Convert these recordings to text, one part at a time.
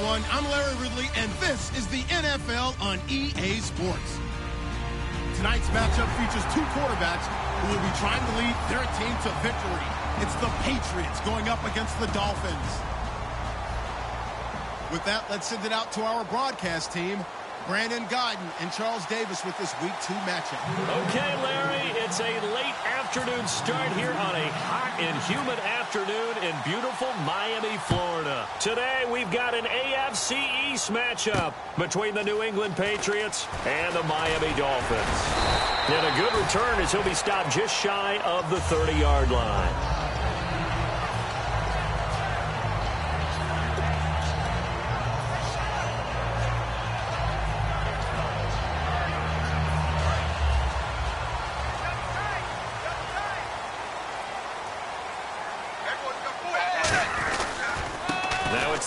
everyone. I'm Larry Ridley, and this is the NFL on EA Sports. Tonight's matchup features two quarterbacks who will be trying to lead their team to victory. It's the Patriots going up against the Dolphins. With that, let's send it out to our broadcast team. Brandon Godden and Charles Davis with this Week 2 matchup. Okay, Larry, it's a late afternoon start here on a hot and humid afternoon in beautiful Miami, Florida. Today, we've got an AFC East matchup between the New England Patriots and the Miami Dolphins. And a good return as he'll be stopped just shy of the 30-yard line.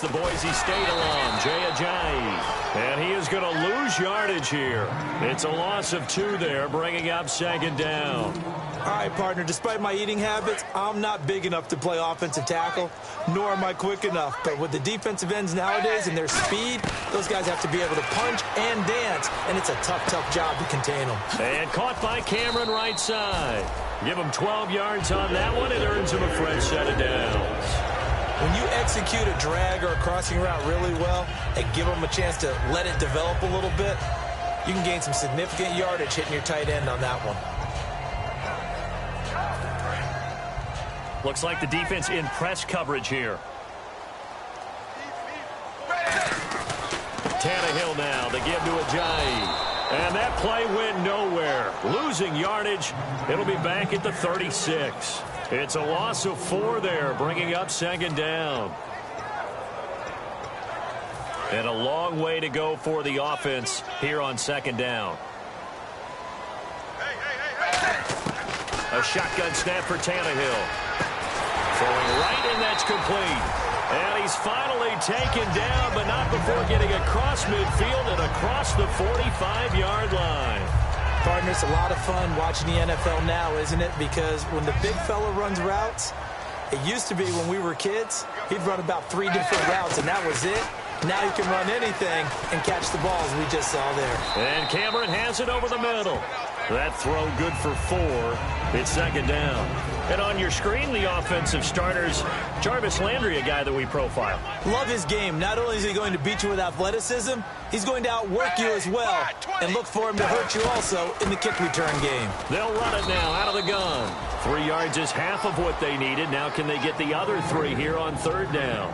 The Boise State alum, Jay Ajayi. And he is going to lose yardage here. It's a loss of 2 there, bringing up second down. All right, partner, despite my eating habits, I'm not big enough to play offensive tackle, nor am I quick enough. But with the defensive ends nowadays and their speed, those guys have to be able to punch and dance, and it's a tough, tough job to contain them. And caught by Cameron right side. Give him 12 yards on that one. It earns him a fresh set of downs. When you execute a drag or a crossing route really well and give them a chance to let it develop a little bit, you can gain some significant yardage hitting your tight end on that one. Looks like the defense in press coverage here. Tannehill now, they give to Ajayi. And that play went nowhere. Losing yardage, it'll be back at the 36. It's a loss of 4 there, bringing up second down. And a long way to go for the offense here on second down. A shotgun snap for Tannehill. Throwing right, and that's complete. And he's finally taken down, but not before getting across midfield and across the 45-yard line. Partner, it's a lot of fun watching the NFL now, isn't it? Because when the big fella runs routes, it used to be when we were kids, he'd run about 3 different routes, and that was it. Now he can run anything and catch the balls we just saw there. And Cameron has it over the middle. That throw good for 4. It's second down. And on your screen, the offensive starters, Jarvis Landry, a guy that we profile. Love his game. Not only is he going to beat you with athleticism, he's going to outwork you as well. And look for him to hurt you also in the kick return game. They'll run it now out of the gun. 3 yards is half of what they needed. Now can they get the other 3 here on third down?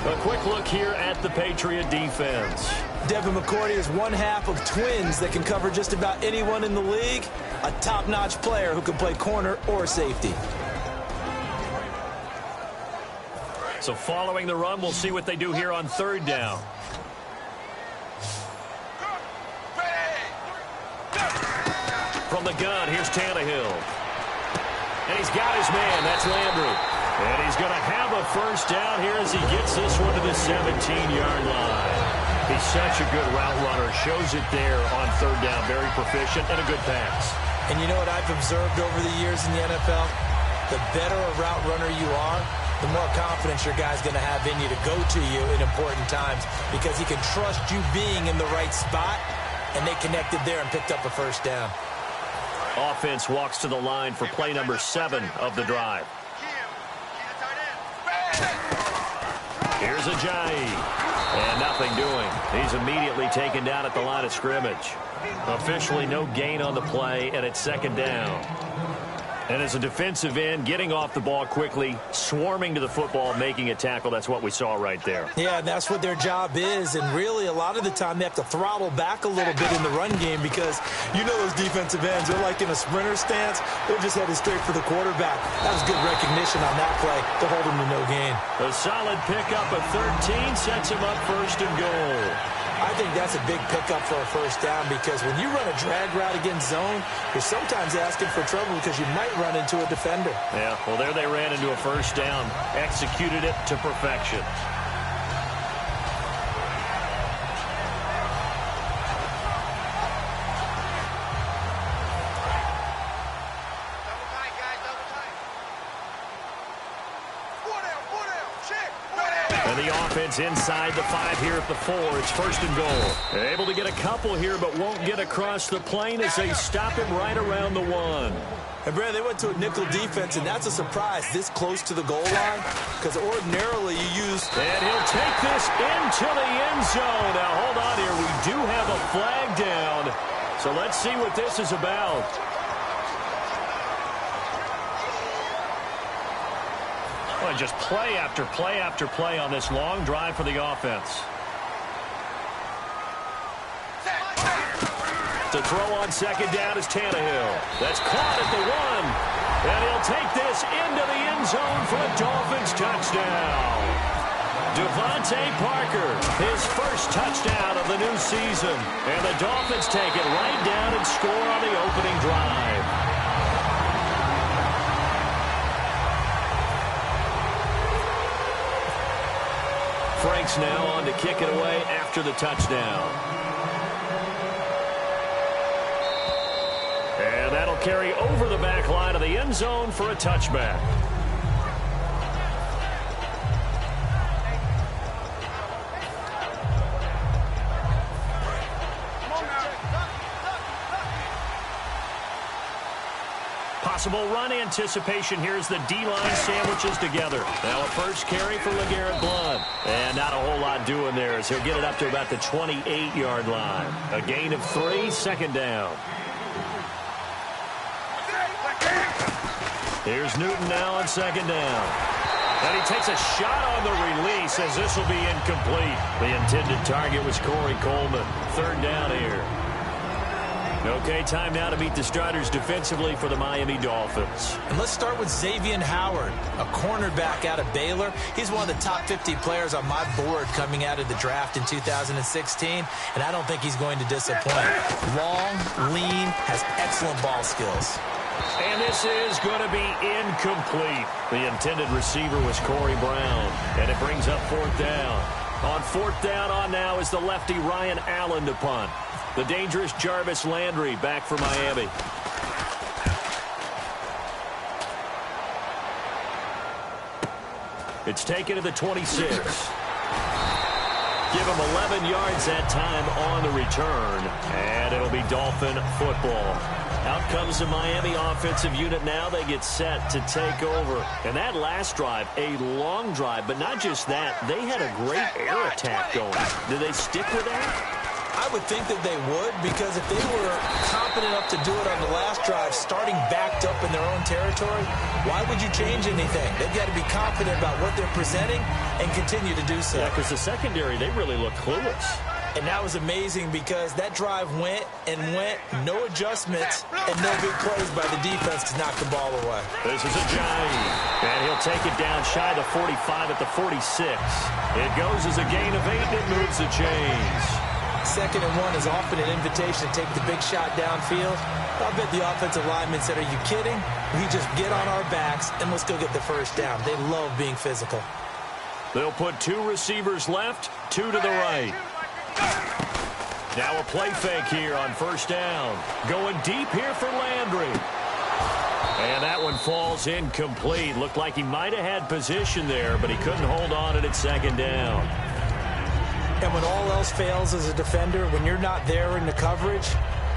A quick look here at the Patriot defense. Devin McCourty is one half of twins that can cover just about anyone in the league. A top-notch player who can play corner or safety. So following the run, we'll see what they do here on third down. From the gun, here's Tannehill. And he's got his man. That's Landry. And he's going to have a first down here as he gets this one to the 17-yard line. He's such a good route runner. Shows it there on third down. Very proficient and a good pass. And you know what I've observed over the years in the NFL? The better a route runner you are, the more confidence your guy's going to have in you to go to you in important times because he can trust you being in the right spot, and they connected there and picked up a first down. Offense walks to the line for play number 7 of the drive. Here's Ajayi. And nothing doing. He's immediately taken down at the line of scrimmage. Officially no gain on the play, and it's second down. And as a defensive end, getting off the ball quickly, swarming to the football, making a tackle, that's what we saw right there. Yeah, that's what their job is, and really a lot of the time they have to throttle back a little bit in the run game because you know those defensive ends, they're like in a sprinter stance. They're just headed straight for the quarterback. That was good recognition on that play to hold him to no gain. A solid pickup of 13 sets him up first and goal. I think that's a big pickup for a first down because when you run a drag route against zone, you're sometimes asking for trouble because you might run into a defender. Yeah, well, there they ran into a first down. Executed it to perfection. And the offense inside the 5 here at the 4. It's first and goal. Able to get a couple here, but won't get across the plane as they stop him right around the 1. And, Brad, they went to a nickel defense, and that's a surprise this close to the goal line, because ordinarily you use... And he'll take this into the end zone. Now, hold on here. We do have a flag down, so let's see what this is about. Well, just play after play after play on this long drive for the offense. To throw on second down is Tannehill. That's caught at the 1. And he'll take this into the end zone for a Dolphins touchdown. Devontae Parker, his first touchdown of the new season. And the Dolphins take it right down and score on the opening drive. Franks now on to kick it away after the touchdown. And that'll carry over the back line of the end zone for a touchback. Possible run anticipation here as the D-line sandwiches together. Now a first carry for LeGarrette Blount. And not a whole lot doing there as he'll get it up to about the 28-yard line. A gain of 3, second down. Here's Newton now on second down. And he takes a shot on the release as this will be incomplete. The intended target was Corey Coleman. Third down here. Okay, time now to meet the starters defensively for the Miami Dolphins. And let's start with Xavier Howard, a cornerback out of Baylor. He's one of the top 50 players on my board coming out of the draft in 2016, and I don't think he's going to disappoint. Long, lean, has excellent ball skills. And this is going to be incomplete. The intended receiver was Corey Brown, and it brings up fourth down. On fourth down on now is the lefty Ryan Allen to punt. The dangerous Jarvis Landry back for Miami. It's taken to the 26. Give him 11 yards that time on the return, and it'll be Dolphin football. Out comes the Miami offensive unit now. They get set to take over. And that last drive, a long drive, but not just that. They had a great air attack going. Do they stick with that? I would think that they would, because if they were competent enough to do it on the last drive, starting backed up in their own territory, why would you change anything? They've got to be confident about what they're presenting and continue to do so. Yeah, because the secondary, they really look clueless. And that was amazing because that drive went and went, no adjustments, and no big plays by the defense to knock the ball away. This is a giant, and he'll take it down shy of the 45 at the 46. It goes as a gain of 8, and it moves the chains. 2nd and 1 is often an invitation to take the big shot downfield. I bet the offensive lineman said, are you kidding? We just get on our backs and let's go get the first down. They love being physical. They'll put 2 receivers left, 2 to the right. Now a play fake here on first down. Going deep here for Landry. And that one falls incomplete. Looked like he might have had position there, but he couldn't hold on at second down. And when all else fails as a defender, when you're not there in the coverage,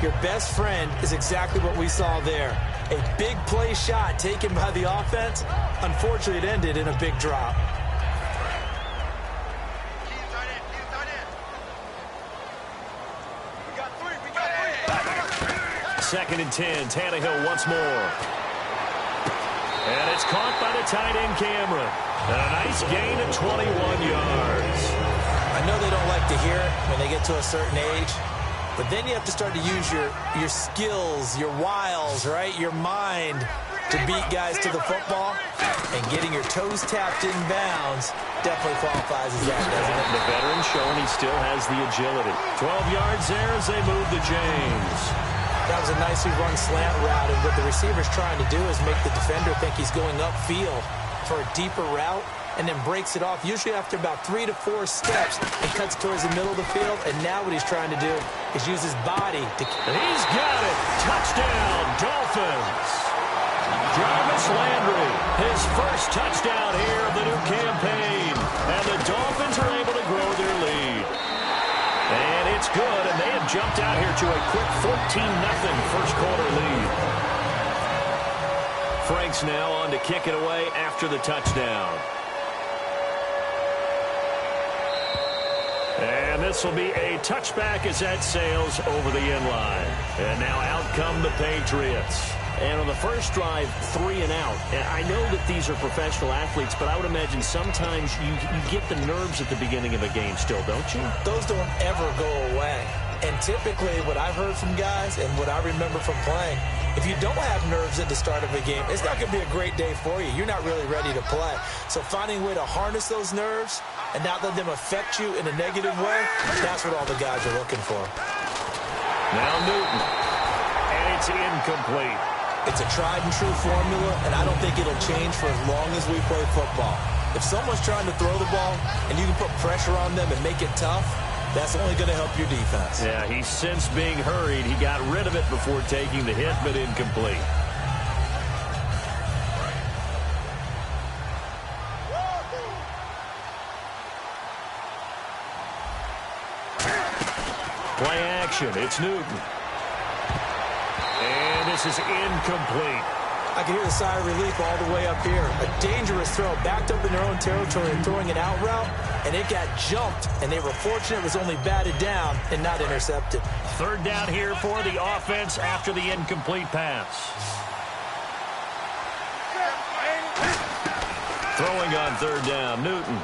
your best friend is exactly what we saw there. A big play shot taken by the offense. Unfortunately, it ended in a big drop. Second and 10, Tannehill once more. And it's caught by the tight end Cameron. And a nice gain of 21 yards. I know they don't like to hear it when they get to a certain age, but then you have to start to use your skills, your wiles, right? Your mind to beat guys to the football, and getting your toes tapped in bounds definitely qualifies as that, doesn't it? The veteran showing he still has the agility. 12 yards there as they move the chains. That was a nicely run slant route, and what the receiver's trying to do is make the defender think he's going upfield for a deeper route, and then breaks it off, usually after about 3 to 4 steps, and cuts towards the middle of the field. And now what he's trying to do is use his body to... He's got it! Touchdown, Dolphins! Jarvis Landry, his first touchdown here of the new campaign. And the Dolphins to a quick 14-0 first quarter lead. Franks now on to kick it away after the touchdown. And this will be a touchback as that sails over the end line. And now out come the Patriots. And on the first drive, 3 and out. And I know that these are professional athletes, but I would imagine sometimes you get the nerves at the beginning of a game still, don't you? Those don't ever go away. And typically what I've heard from guys and what I remember from playing, if you don't have nerves at the start of a game, it's not going to be a great day for you. You're not really ready to play. So finding a way to harness those nerves and not let them affect you in a negative way, that's what all the guys are looking for. Now Newton. And it's incomplete. It's a tried-and-true formula, and I don't think it'll change for as long as we play football. If someone's trying to throw the ball and you can put pressure on them and make it tough, that's only going to help your defense. Yeah, he's since being hurried. He got rid of it before taking the hit, but incomplete. Play action. It's Newton. And this is incomplete. I can hear the sigh of relief all the way up here. A dangerous throw, backed up in their own territory and throwing an out route, and it got jumped, and they were fortunate it was only batted down and not intercepted. Third down here for the offense after the incomplete pass. Throwing on third down, Newton.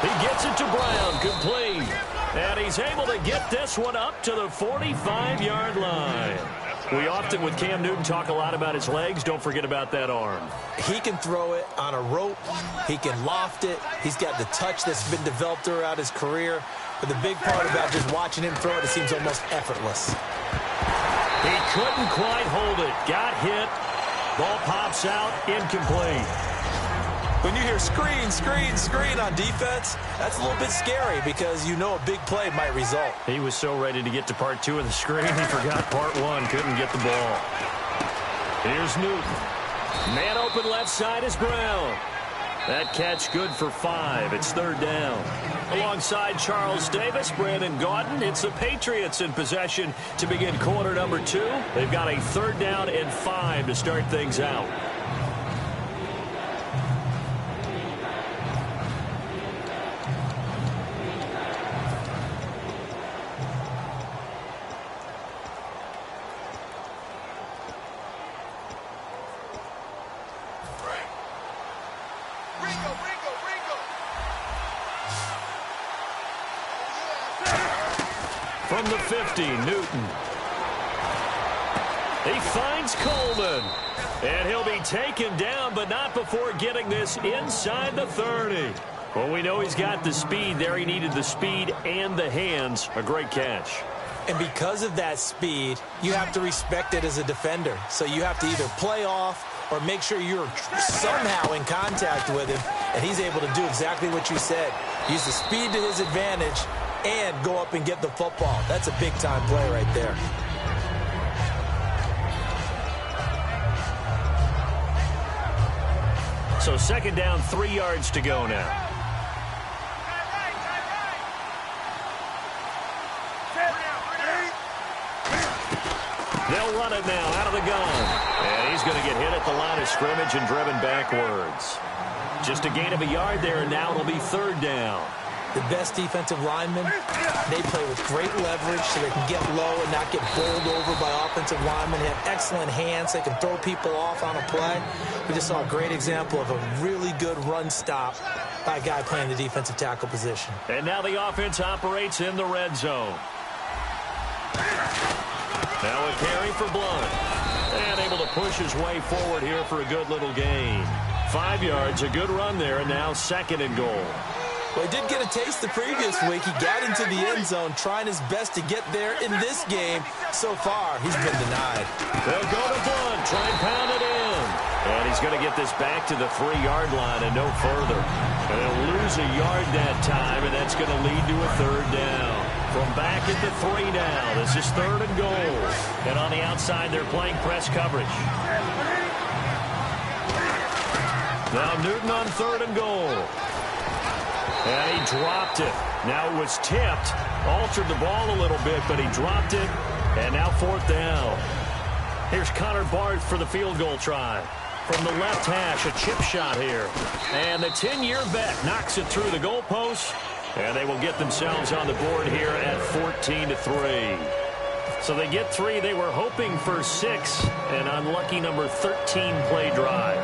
He gets it to Brown, complete. And he's able to get this one up to the 45-yard line. We often, with Cam Newton, talk a lot about his legs. Don't forget about that arm. He can throw it on a rope. He can loft it. He's got the touch that's been developed throughout his career. But the big part about just watching him throw it, it seems almost effortless. He couldn't quite hold it. Got hit. Ball pops out. Incomplete. When you hear screen, screen, screen on defense, that's a little bit scary because you know a big play might result. He was so ready to get to part 2 of the screen, he forgot part 1. Couldn't get the ball. Here's Newton. Man open left side is Brown. That catch good for 5. It's third down. Alongside Charles Davis, Brandon Gaudin, it's the Patriots in possession to begin quarter number 2. They've got a third down and 5 to start things out. From the 50, Newton. He finds Coleman. And he'll be taken down, but not before getting this inside the 30. Well, we know he's got the speed there. He needed the speed and the hands. A great catch. And because of that speed, you have to respect it as a defender. So you have to either play off or make sure you're somehow in contact with him. And he's able to do exactly what you said. Use the speed to his advantage and go up and get the football. That's a big-time play right there. So second down, 3 yards to go now. They'll run it now out of the gun. And he's going to get hit at the line of scrimmage and driven backwards. Just a gain of a yard there, and now it'll be third down. The best defensive linemen, they play with great leverage so they can get low and not get bowled over by offensive linemen. They have excellent hands. They can throw people off on a play. We just saw a great example of a really good run stop by a guy playing the defensive tackle position. And now the offense operates in the red zone. Now a carry for Blunt. And able to push his way forward here for a good little gain. 5 yards, a good run there, and now second and goal. Well, he did get a taste the previous week. He got into the end zone, trying his best to get there in this game. So far, he's been denied. They'll go to Blunt, try and pound it in. And he's going to get this back to the 3-yard line and no further. And they'll lose a yard that time, and that's going to lead to a third down. From back at the 3 now, this is third and goal. And on the outside, they're playing press coverage. Now Newton on third and goal. And he dropped it. Now it was tipped, altered the ball a little bit, but he dropped it. And now 4th down. Here's Connor Barth for the field goal try. From the left hash, a chip shot here. And the 10-year vet knocks it through the goalpost. And they will get themselves on the board here at 14-3. So they get 3. They were hoping for 6. An unlucky number 13 play drive.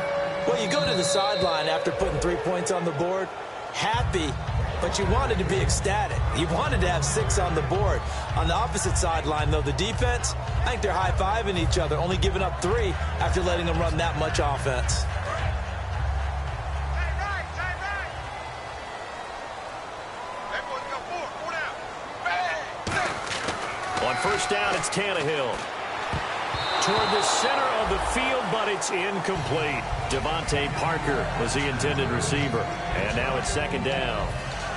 Well, you go to the sideline after putting 3 points on the board, happy, but you wanted to be ecstatic. You wanted to have 6 on the board. On the opposite sideline, though, the defense, I think they're high-fiving each other, only giving up 3 after letting them run that much offense. On 1st down, it's Tannehill. Toward the center of the field, but it's incomplete. Devontae Parker was the intended receiver. And now it's 2nd down.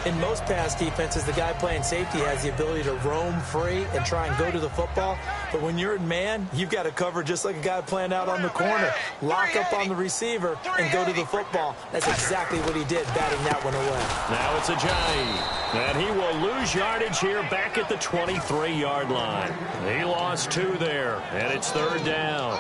In most pass defenses, the guy playing safety has the ability to roam free and try and go to the football. But when you're in man, you've got to cover just like a guy playing out on the corner. Lock up on the receiver and go to the football. That's exactly what he did, batting that one away. Now it's Ajayi. And he will lose yardage here back at the 23-yard line. He lost 2 there, and it's 3rd down.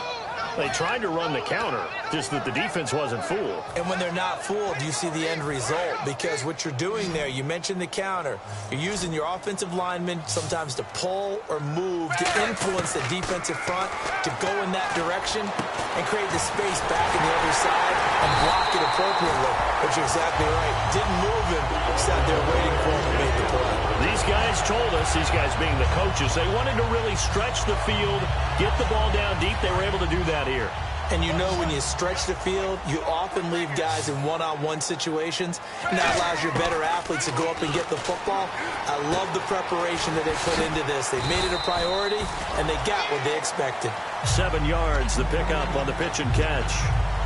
They tried to run the counter, just that the defense wasn't fooled. And when they're not fooled, you see the end result, because what you're doing there, you mentioned the counter. You're using your offensive linemen sometimes to pull or move to influence the defensive front to go in that direction and create the space back in the other side and block it appropriately. But you're exactly right. Didn't move him, sat there waiting for him and made the play. These guys told us, these guys being the coaches, they wanted to really stretch the field, get the ball down deep. They were able to do that here. And you know when you stretch the field, you often leave guys in one-on-one situations, and that allows your better athletes to go up and get the football. I love the preparation that they put into this. They made it a priority, and they got what they expected. 7 yards, the pickup on the pitch and catch.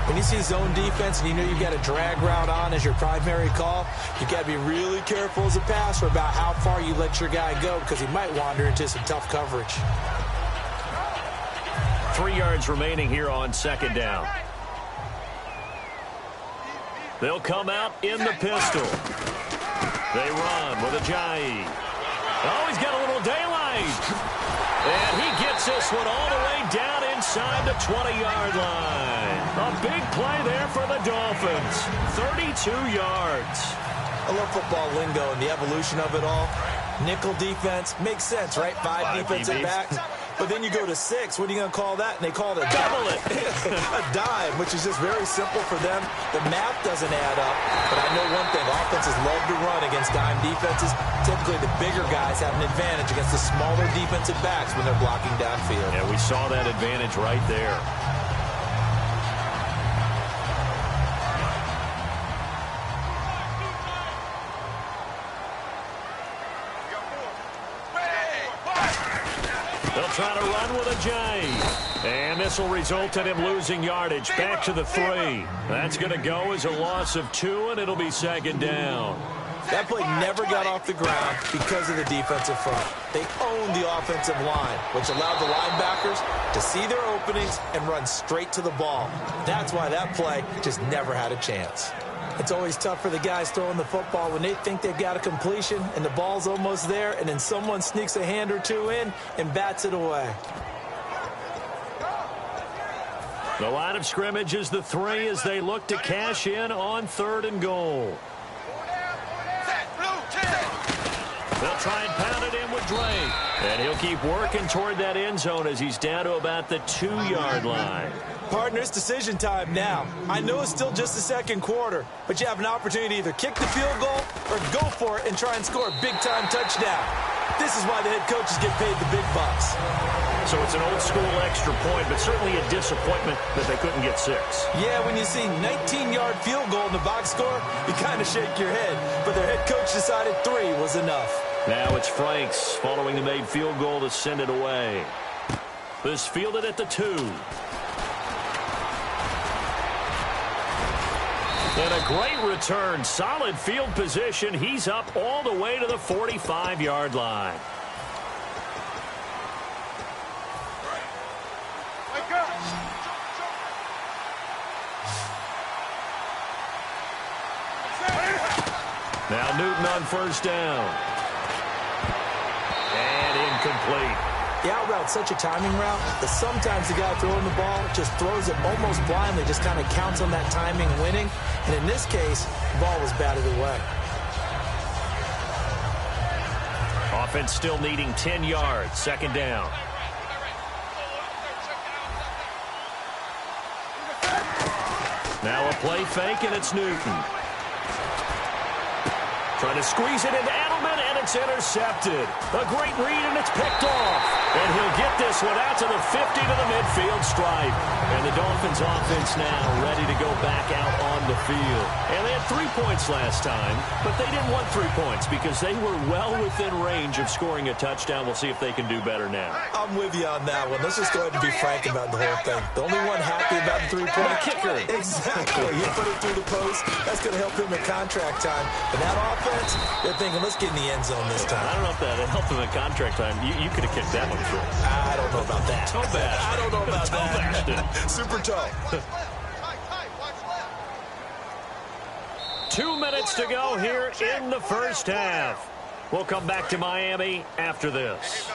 When you see zone defense and you know you've got a drag route on as your primary call, you've got to be really careful as a passer about how far you let your guy go, because he might wander into some tough coverage. 3 yards remaining here on 2nd down. They'll come out in the pistol. They run with Ajayi. Oh, he's got a little daylight. And he gets this one all the way down inside the 20-yard line. A big play there for the Dolphins. 32 yards. I love football lingo and the evolution of it all. Nickel defense makes sense, right? 5 defensive backs. But then you go to 6. What are you going to call that? And they call it a double it. A dime, which is just very simple for them. The math doesn't add up. But I know one thing. Offenses love to run against dime defenses. Typically, the bigger guys have an advantage against the smaller defensive backs when they're blocking downfield. Yeah, we saw that advantage right there. They'll try to run with Ajayi. And this will result in him losing yardage back to the 3. That's going to go as a loss of 2, and it'll be 2nd down. That play never got off the ground because of the defensive front. They owned the offensive line, which allowed the linebackers to see their openings and run straight to the ball. That's why that play just never had a chance. It's always tough for the guys throwing the football when they think they've got a completion and the ball's almost there, and then someone sneaks a hand or 2 in and bats it away. The line of scrimmage is the 3 as they look to cash in on 3rd and goal. They'll try and pound it in with Drake. And he'll keep working toward that end zone as he's down to about the 2-yard line. Partner, it's decision time now. I know it's still just the 2nd quarter, but you have an opportunity to either kick the field goal or go for it and try and score a big-time touchdown. This is why the head coaches get paid the big bucks. So it's an old-school extra point, but certainly a disappointment that they couldn't get 6. Yeah, when you see 19-yard field goal in the box score, you kind of shake your head. But their head coach decided 3 was enough. Now it's Franks following the made field goal to send it away. This fielded at the 2. And a great return. Solid field position. He's up all the way to the 45-yard line. Now Newton on 1st down. incomplete. The out route's such a timing route that sometimes the guy throwing the ball just throws it almost blindly, just kind of counts on that timing winning. And in this case, the ball was batted away. Offense still needing 10 yards. Second down. Now a play fake, and it's Newton. Trying to squeeze it into Edelman, and it's intercepted. A great read, and it's picked off. And he'll get this one out to the 50 to the midfield stripe. And the Dolphins offense now ready to go back out on the field. And they had 3 points last time, but they didn't want 3 points because they were well within range of scoring a touchdown. We'll see if they can do better now. I'm with you on that one. Let's just go ahead and be frank about the whole thing. The only one happy about the 3-point kicker. Exactly. He put it through the post. That's going to help him in contract time. But that offense, they're thinking, let's get in the end zone this time. I don't know if that helped him in contract time. You could have kicked that one through. I don't know about that. Toe bash. I don't know about that. Super toe. 2 minutes to go here in the first half. We'll come back to Miami after this.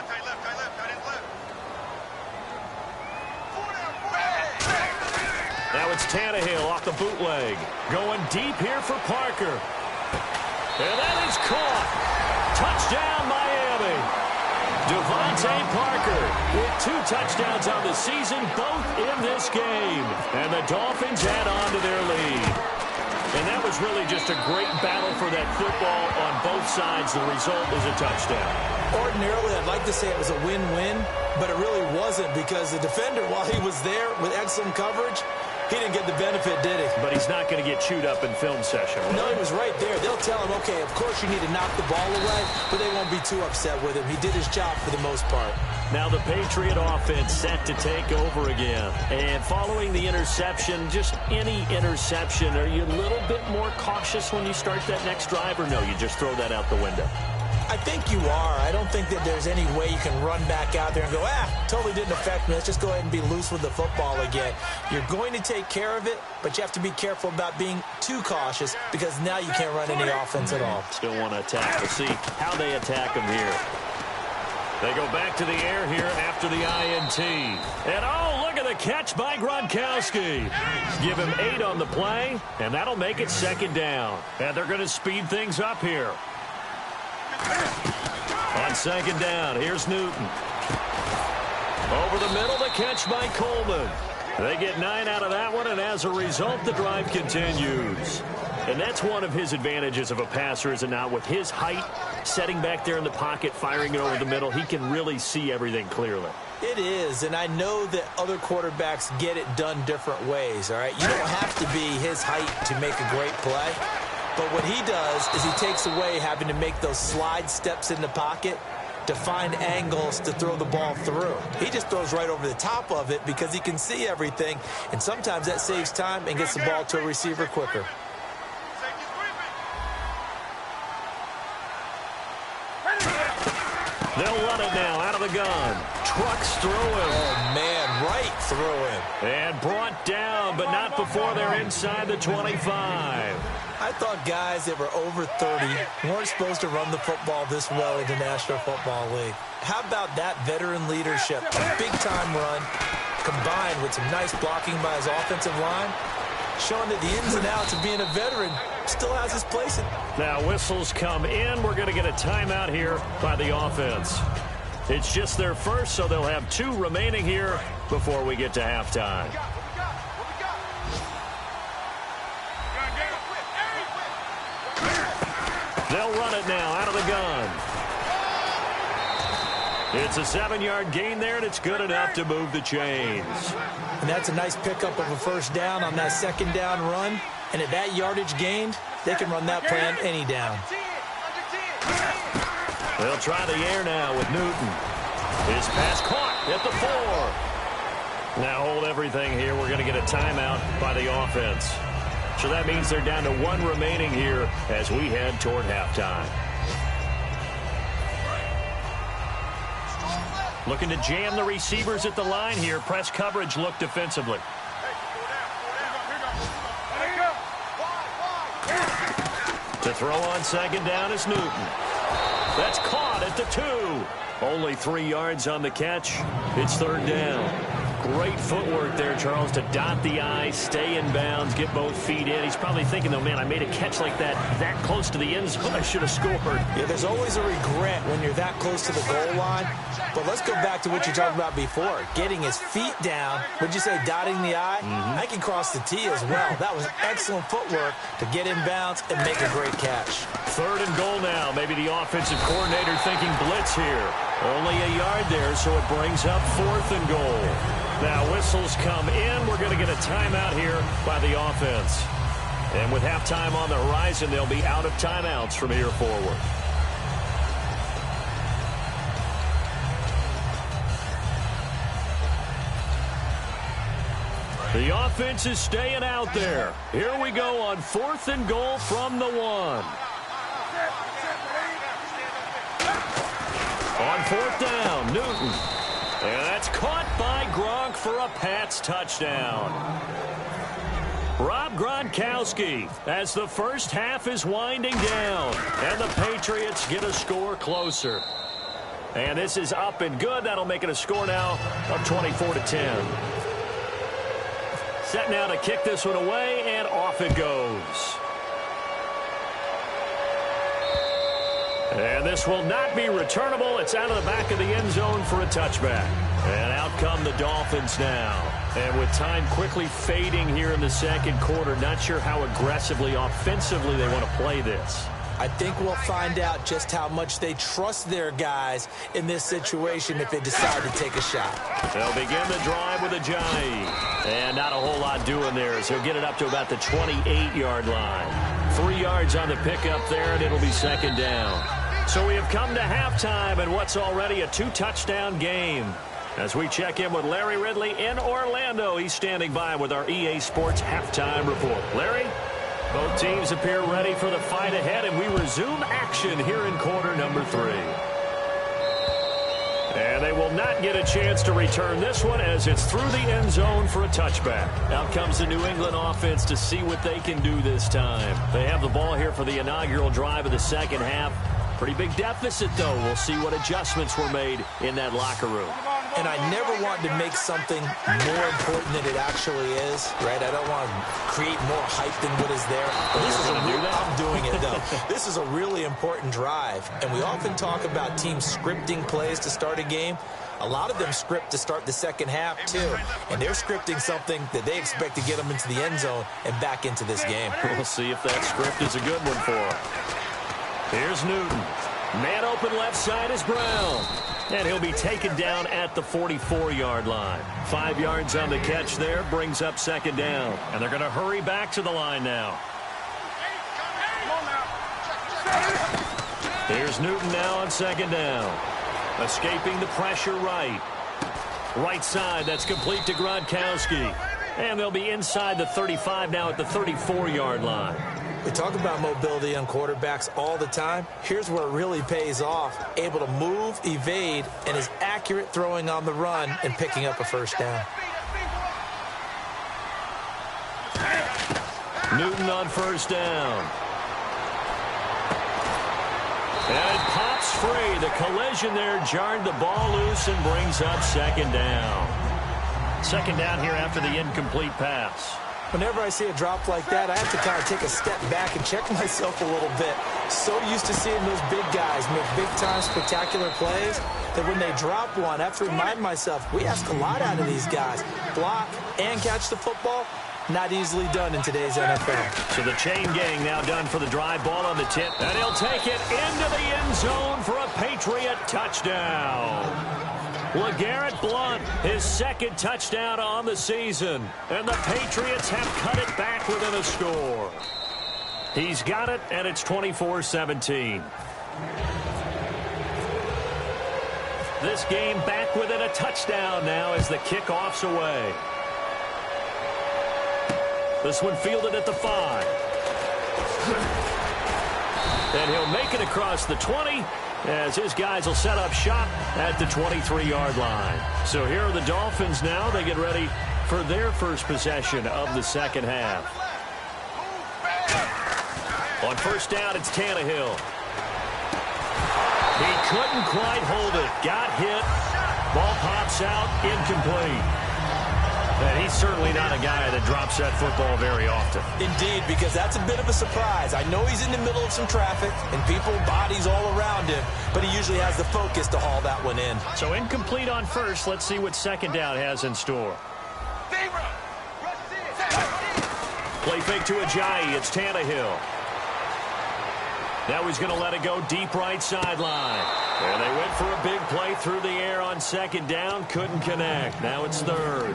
Now it's Tannehill off the bootleg. Going deep here for Parker. And that is caught. Touchdown, Miami. Devontae Parker with 2 touchdowns on the season, both in this game. And the Dolphins add on to their lead. And that was really just a great battle for that football on both sides. The result is a touchdown. Ordinarily, I'd like to say it was a win-win, but it really wasn't because the defender, while he was there with excellent coverage, he didn't get the benefit, did he? But he's not going to get chewed up in film session. No, he was right there. They'll tell him, okay, of course you need to knock the ball away, but they won't be too upset with him. He did his job for the most part. Now the Patriot offense set to take over again. And following the interception, just any interception, are you a little bit more cautious when you start that next drive, or no, you just throw that out the window? I think you are. I don't think that there's any way you can run back out there and go, totally didn't affect me. Let's just go ahead and be loose with the football again. You're going to take care of it, but you have to be careful about being too cautious because now you can't run any offense at all. Still want to attack. We'll see how they attack them here. They go back to the air here after the INT. And, oh, look at the catch by Gronkowski. Give him 8 on the play, and that'll make it second down. And they're going to speed things up here. On second down, here's Newton. Over the middle, the catch by Coleman. They get 9 out of that one, and as a result, the drive continues. And that's one of his advantages of a passer, is it not? With his height, setting back there in the pocket, firing it over the middle, he can really see everything clearly. It is, and I know that other quarterbacks get it done different ways, all right? You don't have to be his height to make a great play. But what he does is he takes away having to make those slide steps in the pocket to find angles to throw the ball through. He just throws right over the top of it because he can see everything, and sometimes that saves time and gets the ball to a receiver quicker. They'll run it now out of the gun. Trucks through him. Oh, man, right through him. And brought down, but not before they're inside the 25. I thought guys that were over 30 weren't supposed to run the football this well in the National Football League. How about that veteran leadership? A big-time run combined with some nice blocking by his offensive line, showing that the ins and outs of being a veteran still has his place. Now whistles come in. We're going to get a timeout here by the offense. It's just their first, so they'll have 2 remaining here before we get to halftime. They'll run it now out of the gun. It's a 7-yard gain there, and it's good enough to move the chains. And that's a nice pickup of a first down on that second down run. And at that yardage gained, they can run that plan any down. They'll try the air now with Newton. His pass caught at the 4. Now hold everything here. We're going to get a timeout by the offense. So that means they're down to 1 remaining here as we head toward halftime. Looking to jam the receivers at the line here. Press coverage look defensively. To throw on second down is Newton. That's caught at the 2. Only 3 yards on the catch. It's 3rd down. Great footwork there, Charles, to dot the I, stay in bounds, get both feet in. He's probably thinking, though, man, I made a catch like that close to the end zone. I should have scored. Yeah, there's always a regret when you're that close to the goal line. But let's go back to what you talked about before. Getting his feet down. Would you say dotting the I? I can cross the T as well. That was excellent footwork to get in bounds and make a great catch. 3rd and goal now. Maybe the offensive coordinator thinking blitz here. Only a yard there, so it brings up 4th and goal. Now whistles come in. We're going to get a timeout here by the offense. And with halftime on the horizon, they'll be out of timeouts from here forward. The offense is staying out there. Here we go on 4th and goal from the 1. On 4th down, Newton. And that's caught by Gronk for a Pats touchdown. Rob Gronkowski as the first half is winding down. And the Patriots get a score closer. And this is up and good. That'll make it a score now of 24-10. Set now to kick this one away, and off it goes. And this will not be returnable. It's out of the back of the end zone for a touchback. And out come the Dolphins now. And with time quickly fading here in the second quarter, not sure how aggressively, offensively they want to play this. I think we'll find out just how much they trust their guys in this situation if they decide to take a shot. They'll begin the drive with Ajayi. And not a whole lot doing there as he'll get it up to about the 28-yard line. 3 yards on the pickup there, and it'll be 2nd down. So we have come to halftime in what's already a 2-touchdown game. As we check in with Larry Ridley in Orlando, he's standing by with our EA Sports halftime report. Larry? Both teams appear ready for the fight ahead, and we resume action here in quarter number 3. And they will not get a chance to return this one as it's through the end zone for a touchback. Out comes the New England offense to see what they can do this time. They have the ball here for the inaugural drive of the second half. Pretty big deficit, though. We'll see what adjustments were made in that locker room. And I never want to make something more important than it actually is, right? I don't want to create more hype than what is there. But this is I'm doing it, though. This is a really important drive. And we often talk about teams scripting plays to start a game. A lot of them script to start the second half, too. And they're scripting something that they expect to get them into the end zone and back into this game. We'll see if that script is a good one for them. Here's Newton. Man open left side is Brown. And he'll be taken down at the 44-yard line. 5 yards on the catch there, brings up 2nd down. And they're going to hurry back to the line now. Here's Newton now on 2nd down. Escaping the pressure right. Right side, that's complete to Gronkowski. And they'll be inside the 35 now at the 34-yard line. We talk about mobility on quarterbacks all the time. Here's where it really pays off. Able to move, evade, and is accurate throwing on the run and picking up a first down. Newton on 1st down. And it pops free. The collision there jarred the ball loose and brings up 2nd down. 2nd down here after the incomplete pass. Whenever I see a drop like that, I have to kind of take a step back and check myself a little bit. So used to seeing those big guys make big-time spectacular plays that when they drop one, I have to remind myself, we ask a lot out of these guys. Block and catch the football, not easily done in today's NFL. So the chain gang now done for the drive, ball on the tip. And he'll take it into the end zone for a Patriot touchdown. LeGarrette Blount, his 2nd touchdown on the season. And the Patriots have cut it back within a score. He's got it, and it's 24-17. This game back within a touchdown now as the kickoff's away. This one fielded at the 5. And he'll make it across the 20 as his guys will set up shop at the 23-yard line. So here are the Dolphins now. They get ready for their first possession of the second half. On 1st down, it's Tannehill. He couldn't quite hold it. Got hit. Ball pops out. Incomplete. And he's certainly not a guy that drops that football very often. Indeed, because that's a bit of a surprise. I know he's in the middle of some traffic and people, bodies all around him, but he usually has the focus to haul that one in. So incomplete on first. Let's see what second down has in store. Play fake to Ajayi. It's Tannehill. Now he's going to let it go deep right sideline. And they went for a big play through the air on second down. Couldn't connect. Now it's third.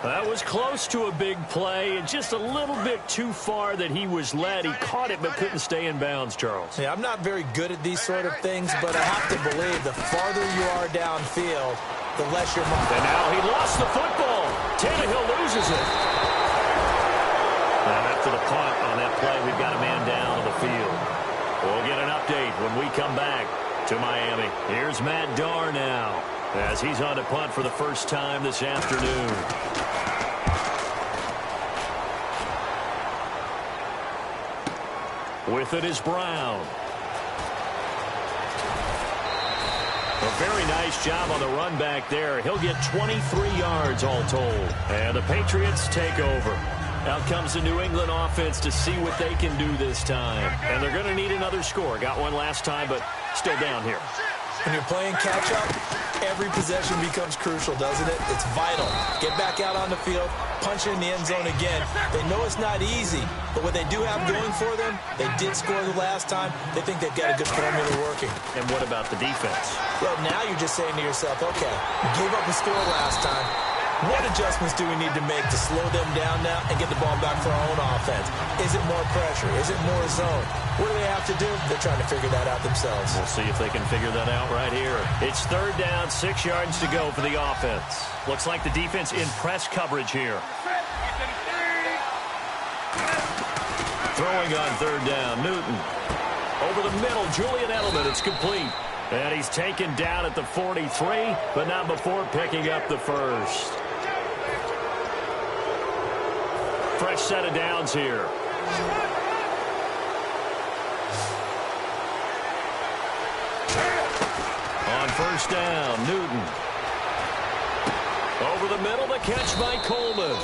That was close to a big play, and just a little bit too far that he was led. He caught it but couldn't stay in bounds, Charles. Yeah, I'm not very good at these sort of things, but I have to believe the farther you are downfield, the less you're marked. And now he lost the football. Tannehill loses it. And after the punt on that play, we've got a man down on the field. We'll get an update when we come back to Miami. Here's Matt Darr now as he's on to punt for the first time this afternoon. With it is Brown. A very nice job on the run back there. He'll get 23 yards all told. And the Patriots take over. Out comes the New England offense to see what they can do this time. And they're going to need another score. Got one last time, but still down here. When you're playing catch-up, every possession becomes crucial, doesn't it? It's vital. Get back out on the field, punch it in the end zone again. They know it's not easy, but what they do have going for them, they did score the last time. They think they've got a good formula working. And what about the defense? Well, now you're just saying to yourself, okay, gave up a score last time. What adjustments do we need to make to slow them down now and get the ball back for our own offense? Is it more pressure? Is it more zone? What do they have to do? They're trying to figure that out themselves. We'll see if they can figure that out right here. It's third down, 6 yards to go for the offense. Looks like the defense in press coverage here. Throwing on third down, Newton. Over the middle, Julian Edelman, it's complete. And he's taken down at the 43, but not before picking up the first. Fresh set of downs here. On first down, Newton. Over the middle, the catch by Coleman.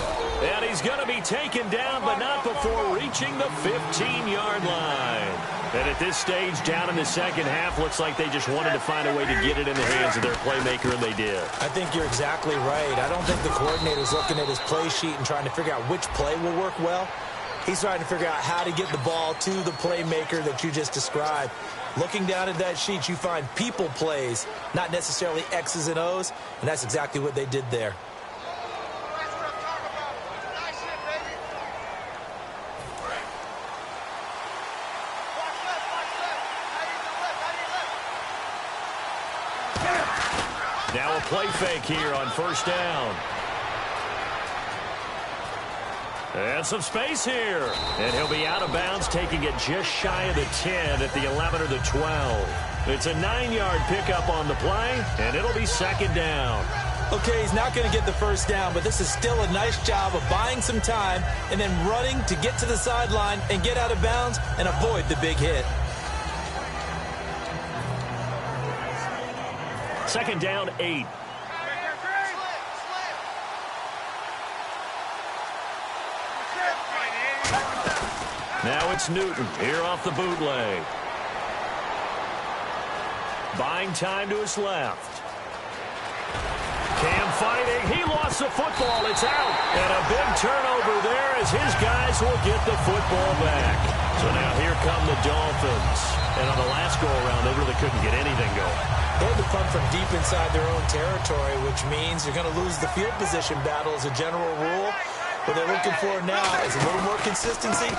And he's going to be taken down, but not before reaching the 15-yard line. And at this stage, down in the second half, looks like they just wanted to find a way to get it in the hands of their playmaker, and they did. I think you're exactly right. I don't think the coordinator's looking at his play sheet and trying to figure out which play will work well. He's trying to figure out how to get the ball to the playmaker that you just described. Looking down at that sheet, you find people plays, not necessarily X's and O's, and that's exactly what they did there. Now a play fake here on first down. And some space here. And he'll be out of bounds, taking it just shy of the 10 at the 11 or the 12. It's a 9-yard pickup on the play, and it'll be second down. Okay, he's not going to get the first down, but this is still a nice job of buying some time and then running to get to the sideline and get out of bounds and avoid the big hit. Second down, 8. Now it's Newton here off the bootleg. Buying time to his left. Cam fighting. He lost the football. It's out. And a big turnover there as his guys will get the football back. So now here come the Dolphins. And on the last go-around, they really couldn't get anything going. They had to punt from deep inside their own territory, which means you're going to lose the field position battle as a general rule. What they're looking for now is a little more consistency,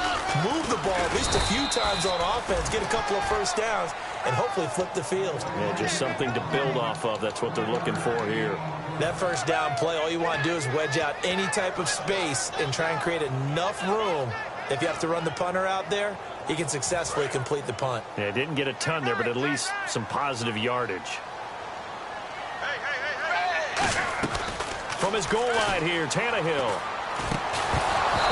move the ball at least a few times on offense, get a couple of first downs, and hopefully flip the field. Yeah, just something to build off of. That's what they're looking for here. That first down play, all you want to do is wedge out any type of space and try and create enough room. If you have to run the punter out there, he can successfully complete the punt. Yeah, didn't get a ton there, but at least some positive yardage. From his goal line here, Tannehill.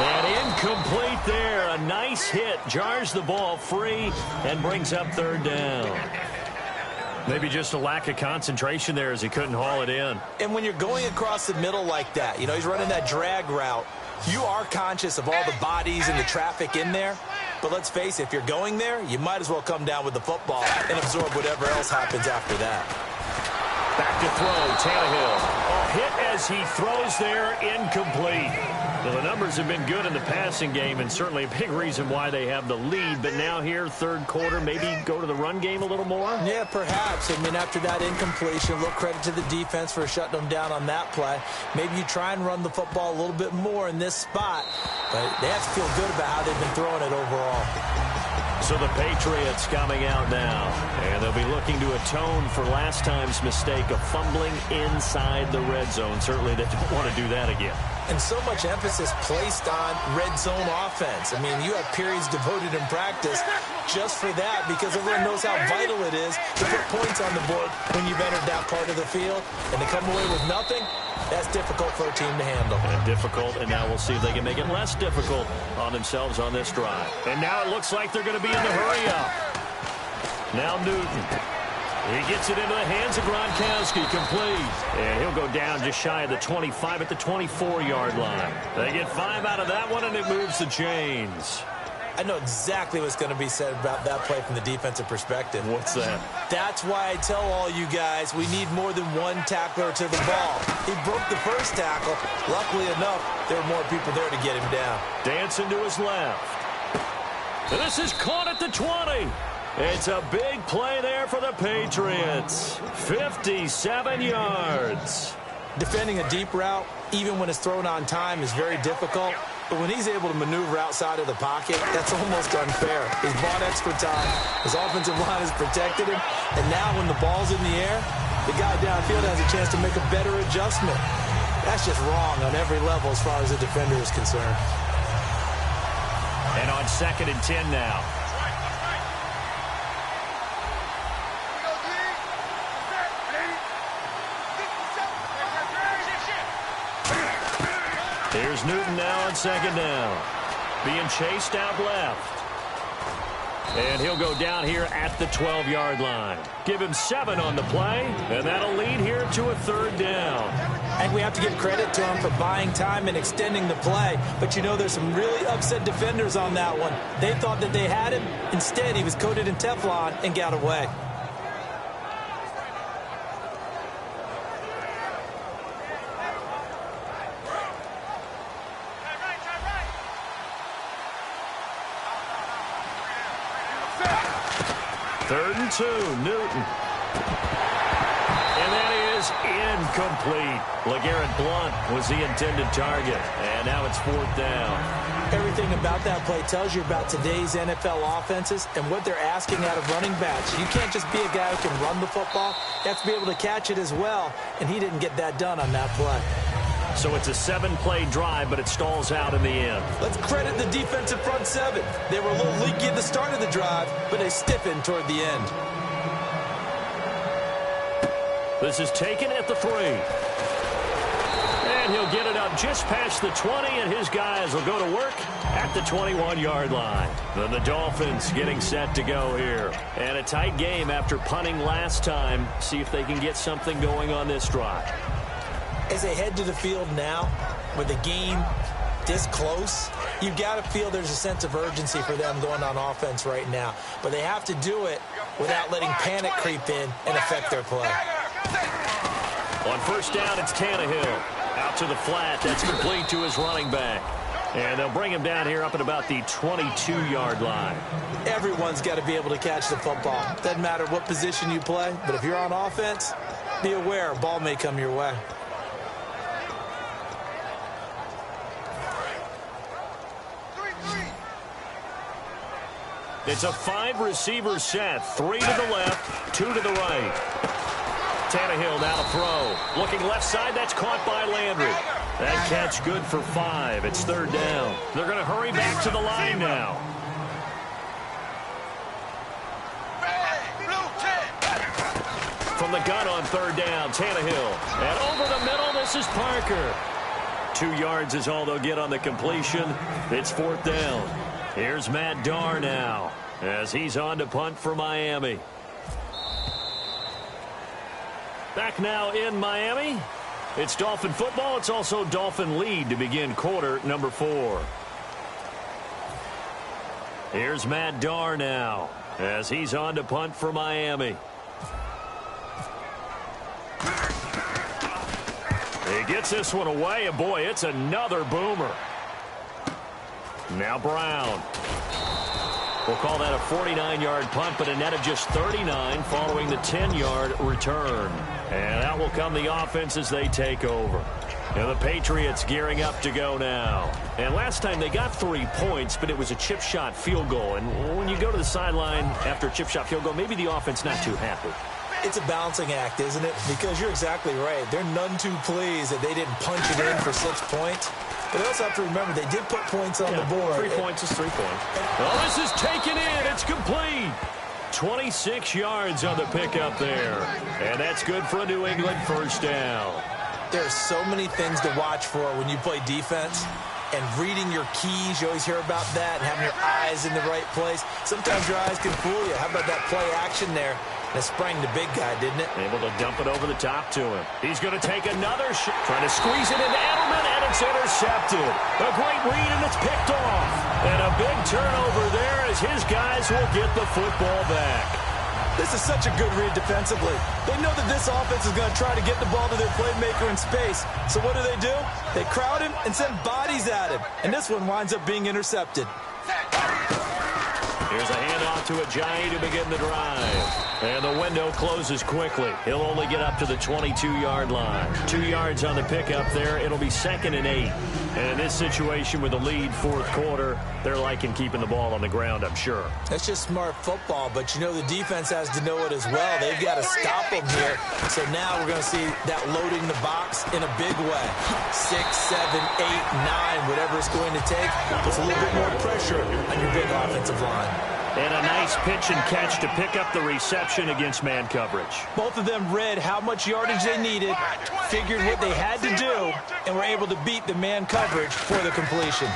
And incomplete there. A nice hit. Jars the ball free and brings up third down. Maybe just a lack of concentration there as he couldn't haul it in. And when you're going across the middle like that, you know, he's running that drag route, you are conscious of all the bodies and the traffic in there. But let's face it, if you're going there, you might as well come down with the football and absorb whatever else happens after that. Back to throw, Tannehill. Hit as he throws there, incomplete. Well, the numbers have been good in the passing game, and certainly a big reason why they have the lead. But now here, third quarter, maybe go to the run game a little more? Yeah, perhaps. I mean, after that incompletion, a little credit to the defense for shutting them down on that play. Maybe you try and run the football a little bit more in this spot. But they have to feel good about how they've been throwing it overall. So the Patriots coming out now, and they'll be looking to atone for last time's mistake of fumbling inside the red zone. Certainly they don't want to do that again. And so much emphasis placed on red zone offense. I mean, you have periods devoted in practice just for that because everyone knows how vital it is to put points on the board when you've entered that part of the field. And to come away with nothing, that's difficult for a team to handle. And difficult, and now we'll see if they can make it less difficult on themselves on this drive. And now it looks like they're going to be in the hurry-up. Now Newton. He gets it into the hands of Gronkowski, complete. And he'll go down just shy of the 25 at the 24-yard line. They get 5 out of that one, and it moves the chains. I know exactly what's going to be said about that play from the defensive perspective. What's that? That's why I tell all you guys we need more than one tackler to the ball. He broke the first tackle. Luckily enough, there were more people there to get him down. Dancing to his left. This is caught at the 20. It's a big play there for the Patriots. 57 yards. Defending a deep route, even when it's thrown on time, is very difficult. But when he's able to maneuver outside of the pocket, that's almost unfair. He's bought extra time. His offensive line has protected him. And now when the ball's in the air, the guy downfield has a chance to make a better adjustment. That's just wrong on every level as far as the defender is concerned. And on 2nd and 10 now. Here's Newton now on 2nd down. Being chased out left. And he'll go down here at the 12-yard line. Give him 7 on the play, and that'll lead here to a 3rd down. And we have to give credit to him for buying time and extending the play. But, you know, there's some really upset defenders on that one. They thought that they had him. Instead, he was coated in Teflon and got away. Third and 2, Newton. And that is incomplete. LeGarrette Blount was the intended target. And now it's 4th down. Everything about that play tells you about today's NFL offenses and what they're asking out of running backs. You can't just be a guy who can run the football. You have to be able to catch it as well. And he didn't get that done on that play. So it's a 7-play drive, but it stalls out in the end. Let's credit the defensive front 7. They were a little leaky at the start of the drive, but they stiffened toward the end. This is taken at the 3. And he'll get it up just past the 20, and his guys will go to work at the 21-yard line. Then the Dolphins getting set to go here. And a tight game after punting last time. See if they can get something going on this drive. As they head to the field now, with the game this close, you've got to feel there's a sense of urgency for them going on offense right now. But they have to do it without letting panic creep in and affect their play. On 1st down, it's Tannehill. Out to the flat. That's complete to his running back. And they'll bring him down here up at about the 22-yard line. Everyone's got to be able to catch the football. Doesn't matter what position you play, but if you're on offense, be aware a ball may come your way. It's a 5-receiver set. 3 to the left, 2 to the right. Tannehill now to throw. Looking left side, that's caught by Landry. That catch good for 5. It's 3rd down. They're going to hurry back to the line now. From the gun on 3rd down, Tannehill. And over the middle, this is Parker. 2 yards is all they'll get on the completion. It's 4th down. Here's Matt Darr now as he's on to punt for Miami. Back now in Miami. It's Dolphin football. It's also Dolphin lead to begin quarter number 4. Here's Matt Darr now as he's on to punt for Miami. He gets this one away, and boy, it's another boomer. Now Brown. We'll call that a 49-yard punt, but a net of just 39 following the 10-yard return. And out will come the offense as they take over. And the Patriots gearing up to go now. And last time they got 3 points, but it was a chip shot field goal. And when you go to the sideline after a chip shot field goal, maybe the offense not too happy. It's a balancing act, isn't it? Because you're exactly right. They're none too pleased that they didn't punch it in for 6 points. But they also have to remember they did put points on the board. 3 points is 3 points. Oh, this is taken in. It's complete. 26 yards on the pickup there. And that's good for a New England first down. There's so many things to watch for when you play defense. And reading your keys, you always hear about that, and having your eyes in the right place. Sometimes your eyes can fool you. How about that play action there? That sprang the big guy, didn't it? Able to dump it over the top to him. He's going to take another shot. Trying to squeeze it into Edelman, and it's intercepted. A great read, and it's picked off. And a big turnover there as his guys will get the football back. This is such a good read defensively. They know that this offense is going to try to get the ball to their playmaker in space. So what do? They crowd him and send bodies at him. And this one winds up being intercepted. Here's a handoff to Ajayi to begin the drive. And the window closes quickly. He'll only get up to the 22-yard line. 2 yards on the pickup there. It'll be 2nd and 8. And in this situation with the lead fourth quarter, they're liking keeping the ball on the ground, I'm sure. That's just smart football, but you know the defense has to know it as well. They've got to stop them here. So now we're going to see that loading the box in a big way. 6, 7, 8, 9, whatever it's going to take. Puts a little bit more pressure on your big offensive line. And a nice pitch and catch to pick up the reception against man coverage. Both of them read how much yardage they needed, figured what they had to do, and were able to beat the man coverage for the completion.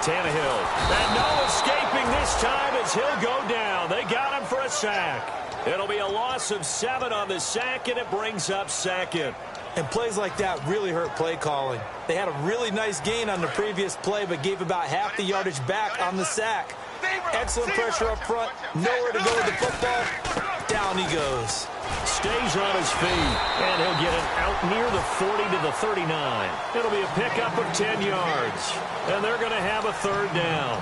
Tannehill. And no escaping this time as he'll go down. They got him for a sack. It'll be a loss of 7 on the sack, and it brings up 2nd. And plays like that really hurt play calling. They had a really nice gain on the previous play, but gave about half the yardage back on the sack. Excellent pressure up front. Nowhere to go with the football. Down he goes. Stays on his feet. And he'll get it out near the 40 to the 39. It'll be a pickup of 10 yards. And they're going to have a 3rd down.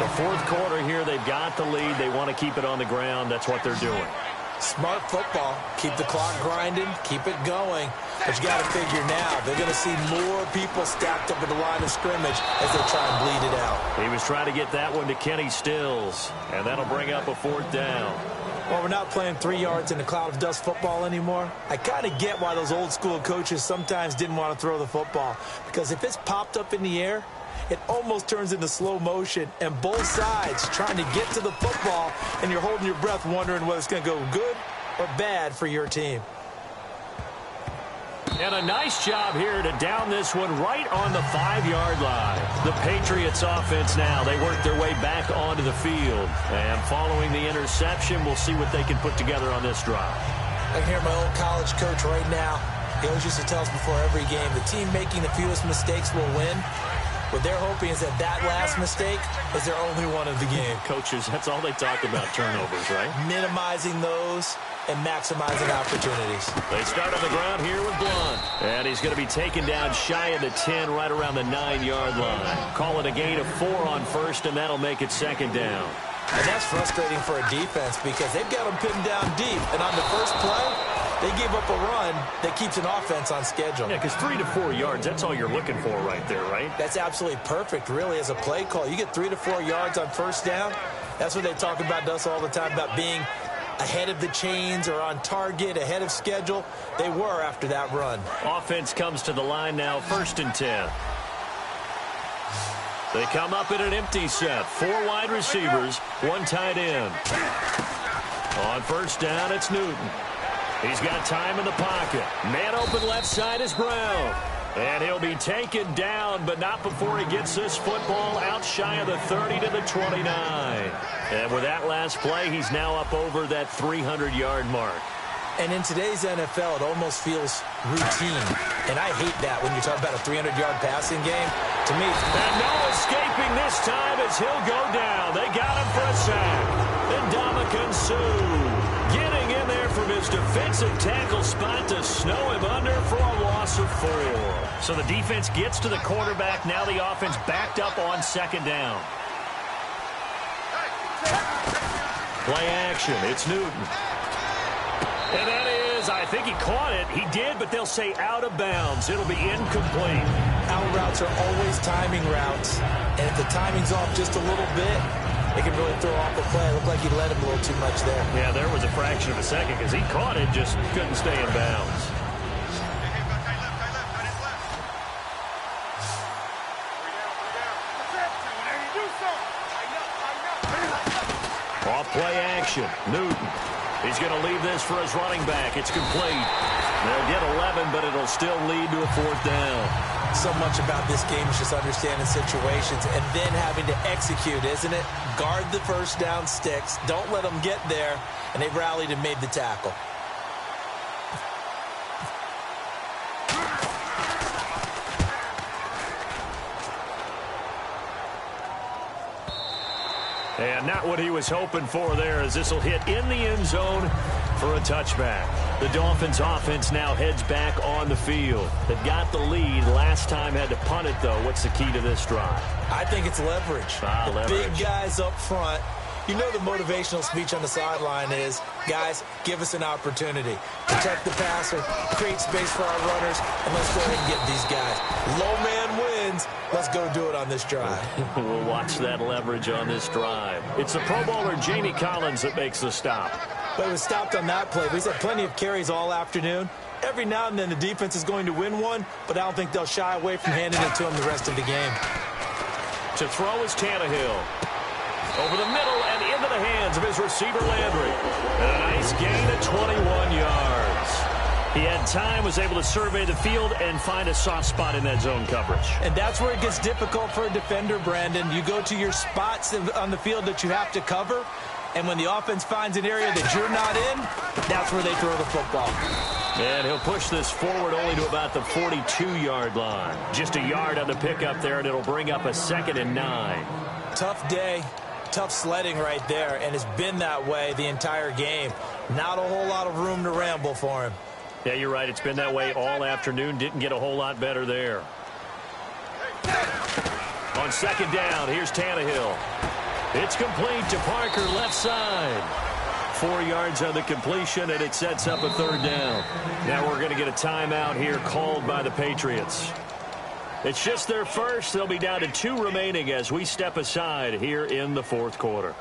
The fourth quarter here, they've got the lead. They want to keep it on the ground. That's what they're doing. Smart football. Keep the clock grinding. Keep it going. But you got to figure now, they're going to see more people stacked up at the line of scrimmage as they try and bleed it out. He was trying to get that one to Kenny Stills, and that'll bring up a 4th down. Well, we're not playing 3 yards in a cloud of dust football anymore. I kind of get why those old school coaches sometimes didn't want to throw the football. Because if it's popped up in the air, it almost turns into slow motion, and both sides trying to get to the football, and you're holding your breath wondering whether it's going to go good or bad for your team. And a nice job here to down this one right on the 5-yard line. The Patriots offense now, they work their way back onto the field. And following the interception, we'll see what they can put together on this drive. I can hear my old college coach right now. He always used to tell us before every game, the team making the fewest mistakes will win. What they're hoping is that last mistake is their only one of the game. Coaches, that's all they talk about, turnovers, right? Minimizing those and maximizing opportunities. They start on the ground here with Blunt. And he's going to be taken down shy of the 10, right around the 9-yard line. Call it a gain of 4 on first, and that'll make it 2nd down. And that's frustrating for a defense because they've got them pinned down deep. And on the first play, they give up a run that keeps an offense on schedule. Yeah, because 3 to 4 yards, that's all you're looking for right there, right? That's absolutely perfect, really, as a play call. You get 3 to 4 yards on first down. That's what they talk about to us all the time, about being ahead of the chains or on target, ahead of schedule. They were after that run. Offense comes to the line now, 1st and 10. They come up in an empty set. 4 wide receivers, 1 tight end. On first down, it's Newton. He's got time in the pocket. Man open left side is Brown. And he'll be taken down, but not before he gets this football out shy of the 30 to the 29. And with that last play, he's now up over that 300-yard mark. And in today's NFL, it almost feels routine. And I hate that when you talk about a 300-yard passing game. To me, and no escaping this time as he'll go down. They got him for a sack. And Ndamukong Suh getting in there from his defensive tackle spot to snow him under for a loss of 4. So the defense gets to the quarterback. Now the offense backed up on second down. Play action. It's Newton. And that is, I think he caught it. He did, but they'll say out of bounds. It'll be incomplete. Out routes are always timing routes. And if the timing's off just a little bit, it can really throw off the play. It looked like he let him a little too much there. Yeah, there was a fraction of a second because he caught it, just couldn't stay in bounds. Off play action. Newton. He's going to leave this for his running back. It's complete. They'll get 11, but it'll still lead to a 4th down. So much about this game is just understanding situations and then having to execute, isn't it? Guard the first down sticks. Don't let them get there. And they rallied and made the tackle. And not what he was hoping for there, as this will hit in the end zone for a touchback. The Dolphins offense now heads back on the field. They've got the lead. Last time had to punt it, though. What's the key to this drive? I think it's leverage. The big guys up front. You know the motivational speech on the sideline is, guys, give us an opportunity. Protect the passer, create space for our runners, and let's go ahead and get these guys. Low man wins. Let's go do it on this drive. We'll watch that leverage on this drive. It's the Pro Bowler Jamie Collins that makes the stop. But he was stopped on that play. He's had plenty of carries all afternoon. Every now and then the defense is going to win one, but I don't think they'll shy away from handing it to him the rest of the game. To throw is Tannehill. Over the middle and into the hands of his receiver Landry. And a nice gain of 21 yards. He had time, was able to survey the field and find a soft spot in that zone coverage. And that's where it gets difficult for a defender, Brandon. You go to your spots on the field that you have to cover, and when the offense finds an area that you're not in, that's where they throw the football. And he'll push this forward only to about the 42-yard line. Just a yard on the pickup there, and it'll bring up a 2nd and 9. Tough day. Tough sledding right there, and it's been that way the entire game. Not a whole lot of room to ramble for him. Yeah, you're right. It's been that way all afternoon. Didn't get a whole lot better there. On 2nd down, here's Tannehill. It's complete to Parker, left side. 4 yards on the completion, and it sets up a 3rd down. Now we're going to get a timeout here called by the Patriots. It's just their first. They'll be down to 2 remaining as we step aside here in the 4th quarter.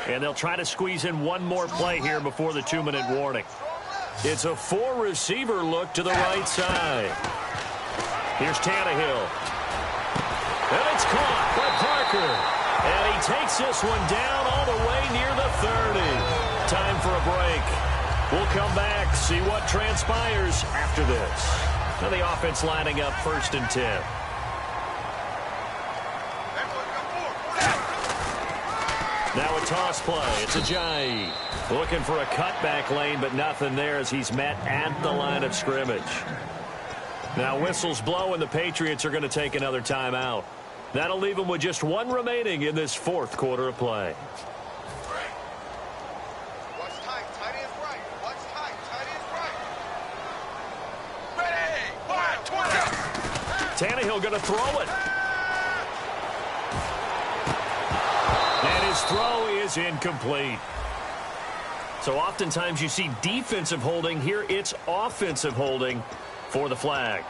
And they'll try to squeeze in one more play here before the 2-minute warning. It's a 4-receiver look to the right side. Here's Tannehill. And it's caught by Parker. And he takes this one down all the way near the 30. Time for a break. We'll come back, see what transpires after this. Now the offense lining up 1st and 10. Now a toss play. It's Ajayi. Looking for a cutback lane, but nothing there as he's met at the line of scrimmage. Now whistles blow, and the Patriots are going to take another timeout. That'll leave them with just 1 remaining in this 4th quarter of play. Tannehill going to throw it. And his throw is incomplete. So oftentimes you see defensive holding. Here it's offensive holding for the flag.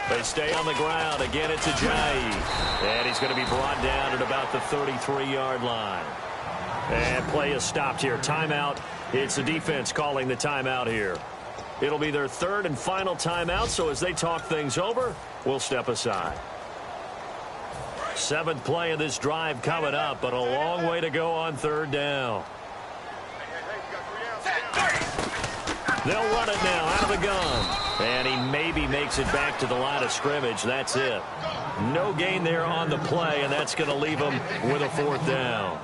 They stay on the ground. Again, it's Ajayi. And he's going to be brought down at about the 33-yard line. And play is stopped here. Timeout. It's the defense calling the timeout here. It'll be their third and final timeout, so as they talk things over, we'll step aside. 7th play of this drive coming up, but a long way to go on 3rd down. They'll run it now out of the gun. And he maybe makes it back to the line of scrimmage. That's it. No gain there on the play, and that's going to leave him with a 4th down.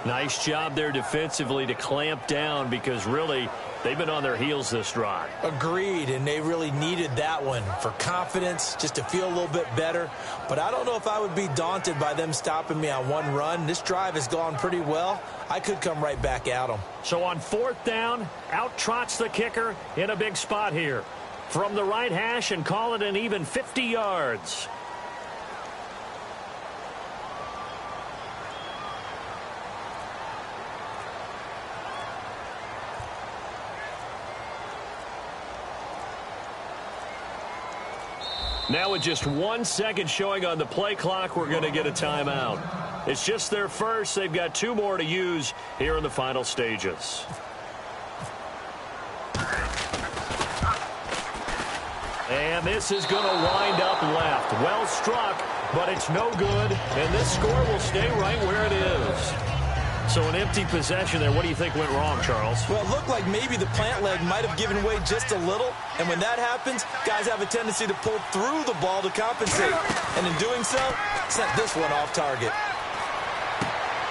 Nice job there defensively to clamp down because really they've been on their heels this drive. Agreed, and they really needed that one for confidence, just to feel a little bit better. But I don't know if I would be daunted by them stopping me on one run. This drive has gone pretty well. I could come right back at them. So on 4th down, out trots the kicker in a big spot here. From the right hash and call it an even 50 yards. Now with just 1 second showing on the play clock, we're going to get a timeout. It's just their first. They've got 2 more to use here in the final stages. And this is going to wind up left. Well struck, but it's no good. And this score will stay right where it is. So an empty possession there. What do you think went wrong, Charles? Well, it looked like maybe the plant leg might have given way just a little. And when that happens, guys have a tendency to pull through the ball to compensate. And in doing so, sent this one off target.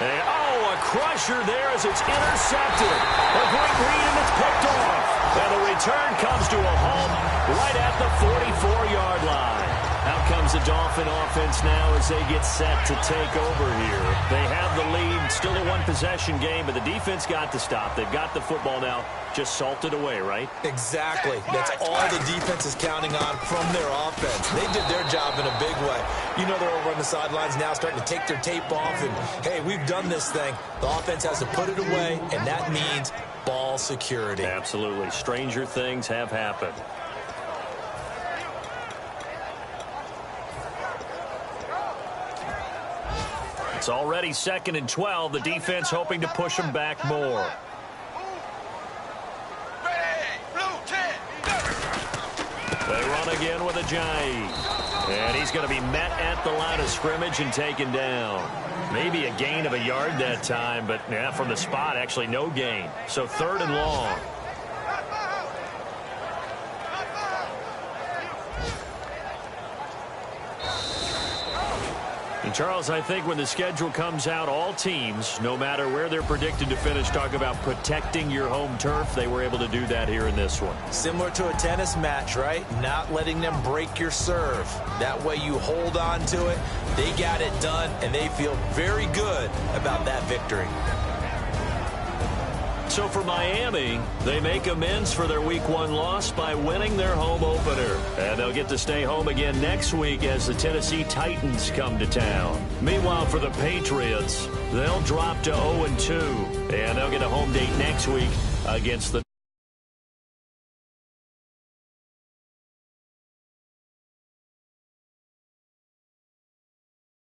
And, a crusher there as it's intercepted. A great read, and it's picked off. And the return comes to a halt right at the 44-yard line. Out comes the Dolphin offense now as they get set to take over here. They have the lead, still a one-possession game, but the defense got to stop. They've got the football now, just salted away, right? Exactly. That's all the defense is counting on from their offense. They did their job in a big way. You know they're over on the sidelines now starting to take their tape off, and, hey, we've done this thing. The offense has to put it away, and that means ball security. Absolutely. Stranger things have happened. It's already 2nd and 12. The defense hoping to push them back more. They run again with a jive. And he's going to be met at the line of scrimmage and taken down. Maybe a gain of a yard that time, but from the spot, actually no gain. So 3rd and long. And Charles, I think when the schedule comes out, all teams, no matter where they're predicted to finish, talk about protecting your home turf. They were able to do that here in this one. Similar to a tennis match, right? Not letting them break your serve. That way you hold on to it. They got it done, and they feel very good about that victory. So for Miami, they make amends for their Week 1 loss by winning their home opener. And they'll get to stay home again next week as the Tennessee Titans come to town. Meanwhile, for the Patriots, they'll drop to 0-2. And they'll get a home date next week against the